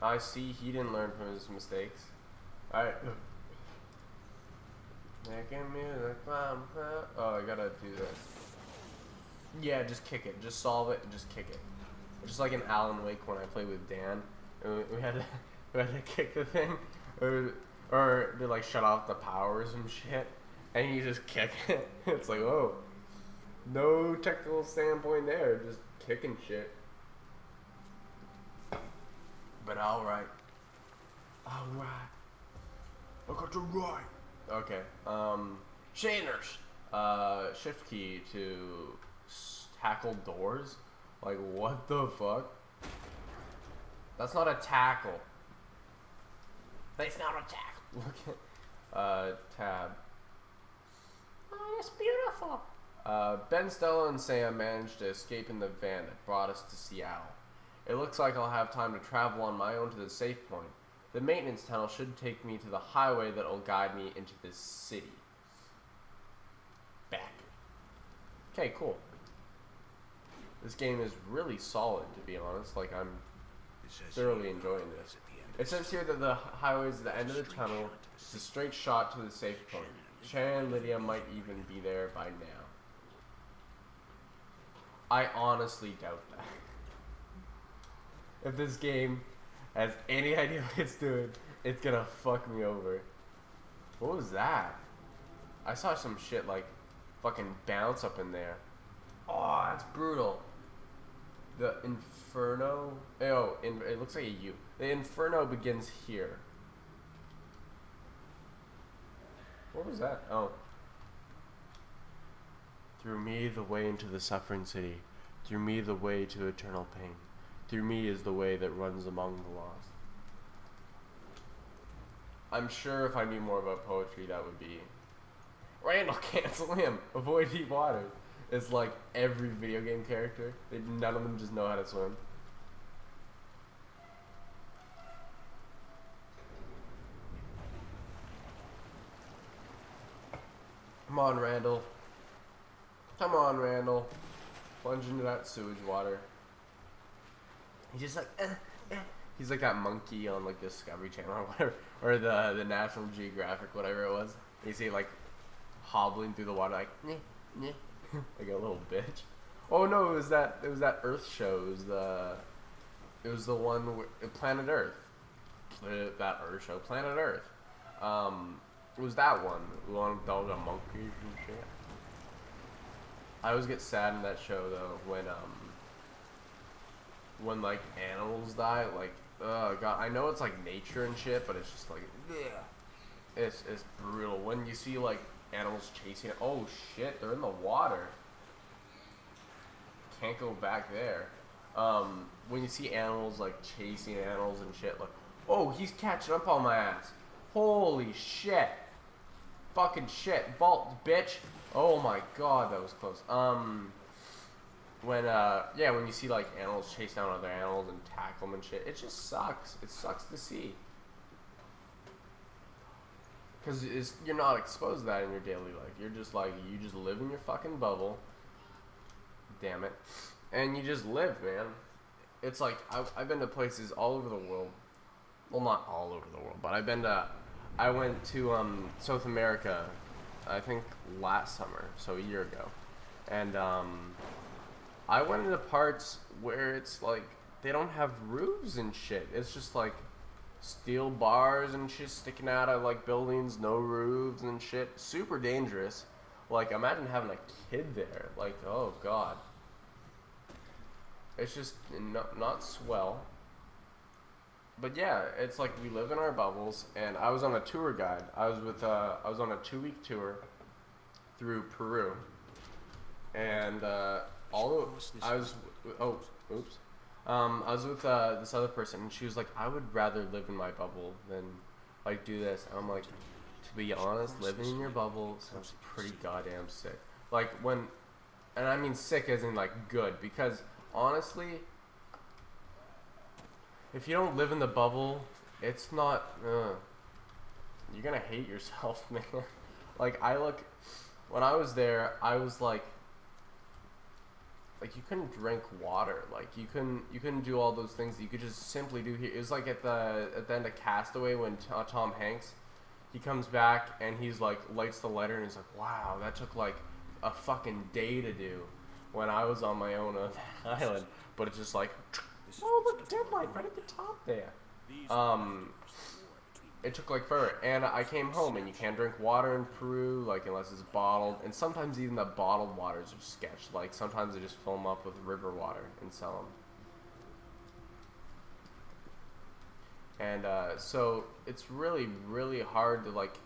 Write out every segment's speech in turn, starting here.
I see he didn't learn from his mistakes. Alright. Making music. Oh, I gotta do this. Yeah, just kick it. Just solve it and just kick it. Just like in Alan Wake when I played with Dan. We had to, we had to kick the thing. Or to like shut off the powers and shit. And you just kick it. It's like, oh. No technical standpoint there. Just kicking shit. But alright. Alright. I got to right. Okay. Shaners. Shift key to tackle doors. Like, what the fuck? That's not a tackle. That's not a tackle. Look at, tab. Oh, it's beautiful. Ben, Stella, and Sam managed to escape in the van that brought us to Seattle. It looks like I'll have time to travel on my own to the safe point. The maintenance tunnel should take me to the highway that will guide me into this city. Back. Okay, cool. This game is really solid, to be honest. Like, I'm thoroughly enjoying this. It says here that the highway is the end of the tunnel. It's a straight shot to the safe point. Shannon and Lydia might even be there by now. I honestly doubt that. If this game has any idea what it's doing, it's gonna fuck me over. What was that? I saw some shit like fucking bounce up in there. Oh, that's brutal. The Inferno. Oh, it looks like a U. The Inferno begins here. What was that? Oh. Through me the way into the suffering city. Through me the way to eternal pain. Through me is the way that runs among the lost. I'm sure if I knew more about poetry, that would be... Randall, cancel him! Avoid deep water. It's like every video game character. None of them just know how to swim. Come on, Randall. Come on, Randall. Plunge into that sewage water. He's just like, He's like that monkey on like Discovery Channel or whatever, or the National Geographic, whatever it was. You see like hobbling through the water, like, like a little bitch. Oh no, it was that Earth show. It was the one with Planet Earth. That Earth show, Planet Earth. It was that one. The one with all the monkeys and shit. I always get sad in that show though when like animals die. Like, oh god, I know it's like nature and shit, but it's just like, it's brutal when you see like animals chasing it. Oh shit, they're in the water. Can't go back there. When you see animals like chasing animals and shit, like, oh, he's catching up on my ass. Holy shit. Fucking shit. Vault, bitch. Oh my god, that was close. When you see like animals chase down other animals and tackle them and shit, it just sucks. It sucks to see. Because you're not exposed to that in your daily life. You're just like, you just live in your fucking bubble. Damn it. And you just live, man. It's like, I've been to places all over the world. Well, not all over the world, but I went to South America, I think last summer, so a year ago. And I went into parts where it's like, they don't have roofs and shit. It's just like steel bars and shit sticking out of like buildings, no roofs and shit. Super dangerous. Like, imagine having a kid there. Like, oh god. It's just not swell. But yeah, it's like we live in our bubbles, and I was on a tour guide. I was on a 2-week tour through Peru, and I was with this other person, and she was like, I would rather live in my bubble than like do this. And I'm like, to be honest, living in your bubble sounds pretty goddamn sick. Like and I mean sick as in like good, because honestly, if you don't live in the bubble, it's not, you're gonna hate yourself, man. Like, when I was there, I was like, like, you couldn't drink water. Like, you couldn't do all those things that you could just simply do here. It was like at the end of Castaway when Tom Hanks, he comes back and he's like, lights the lighter and he's like, wow, that took like a fucking day to do when I was on my own on that island. But it's just like, oh, look, Deadlight right at the top there. It took like forever, and I came home, and you can't drink water in Peru, like, unless it's bottled, and sometimes even the bottled waters are sketch. Like, sometimes they just fill them up with river water and sell them. And so it's really, really hard to like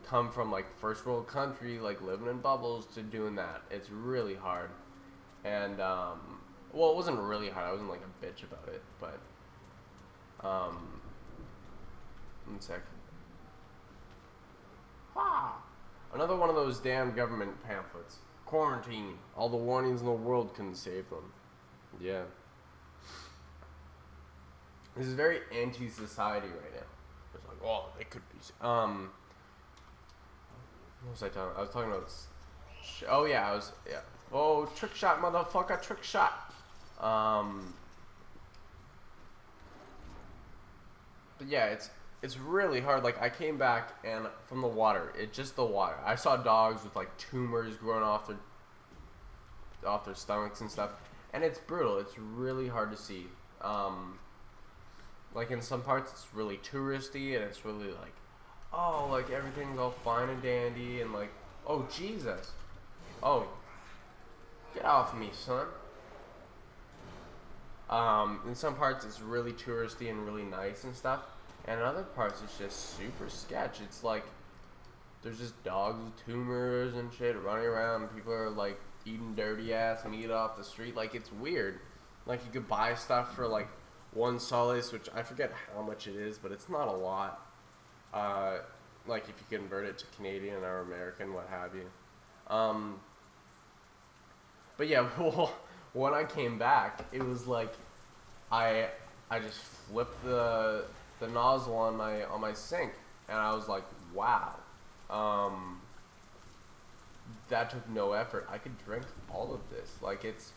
come from like first world country, like living in bubbles, to doing that. It's really hard. And well, it wasn't really hard. I wasn't like a bitch about it, but one sec. Ah, another one of those damn government pamphlets. Quarantine. All the warnings in the world couldn't save them. Yeah. This is very anti-society right now. It's like, oh, they could be. What was I talking about? I was talking about this. Oh yeah, yeah. Oh, trick shot, motherfucker, trick shot. But yeah, it's really hard. Like, I came back and from the water, just the water. I saw dogs with like tumors growing off their stomachs and stuff, and it's brutal. It's really hard to see. Like, in some parts it's really touristy, and it's really like, oh, like everything's all fine and dandy, and like, oh Jesus, oh, get off me, son. In some parts it's really touristy and really nice and stuff, and in other parts it's just super sketch. It's like, there's just dogs with tumors and shit running around, and people are like eating dirty ass meat off the street. Like, it's weird. Like, you could buy stuff for like one soles, which I forget how much it is, but it's not a lot. Like, if you convert it to Canadian or American, what have you. But yeah, well, when I came back, it was like I just flipped the nozzle on my sink, and I was like, wow, that took no effort. I could drink all of this. Like, it's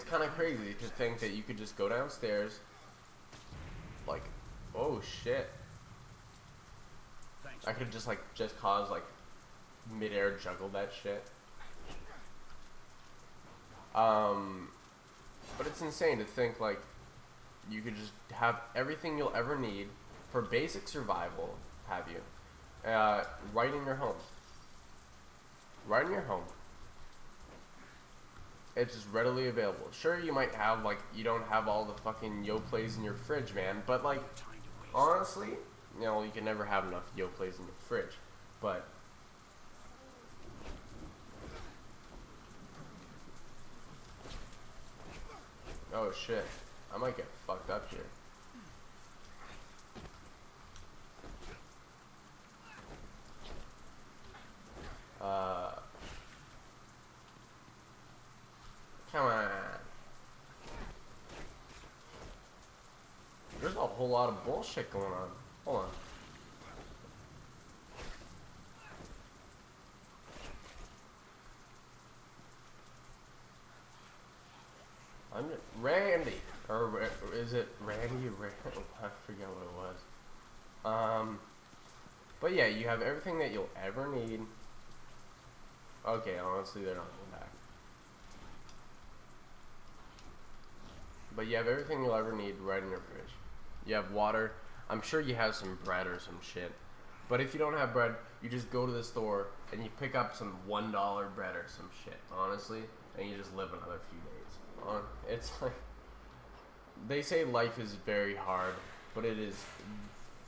kind of crazy to think that you could just go downstairs, like, oh shit, I could just cause like mid-air juggle that shit. But it's insane to think like you could just have everything you'll ever need for basic survival, have you, right in your home. Right in your home. It's just readily available. Sure, you might have, like, you don't have all the fucking Yoplays in your fridge, man, but, like, honestly, you know, you can never have enough Yoplays in your fridge, but oh shit, I might get fucked up here. Come on. There's a whole lot of bullshit going on. Hold on. Randy, or is it Randy? I forget what it was. But yeah, you have everything that you'll ever need. Okay, honestly, they're not going back. But you have everything you'll ever need right in your fridge. You have water. I'm sure you have some bread or some shit. But if you don't have bread, you just go to the store and you pick up some $1 bread or some shit, honestly, and you just live another few days. It's like, they say life is very hard, but it is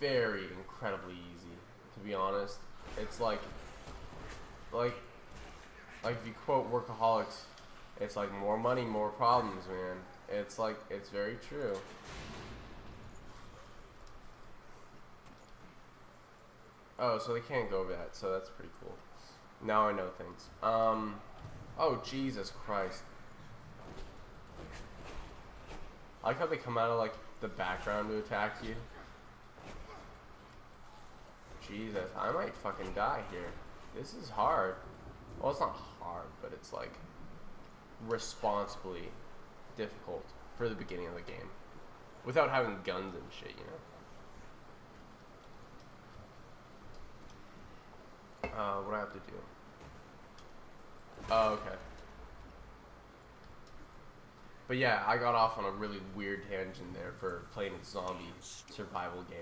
very incredibly easy, to be honest. It's like if you quote Workaholics, it's like more money, more problems, man. It's like, it's very true. Oh, so they can't go over that, so that's pretty cool. Now I know things. Oh, Jesus Christ. I like how they come out of, like, the background to attack you. Jesus, I might fucking die here. This is hard. Well, it's not hard, but it's like responsibly difficult for the beginning of the game without having guns and shit, you know. What do I have to do? Oh, okay. But yeah, I got off on a really weird tangent there for playing a zombie survival game.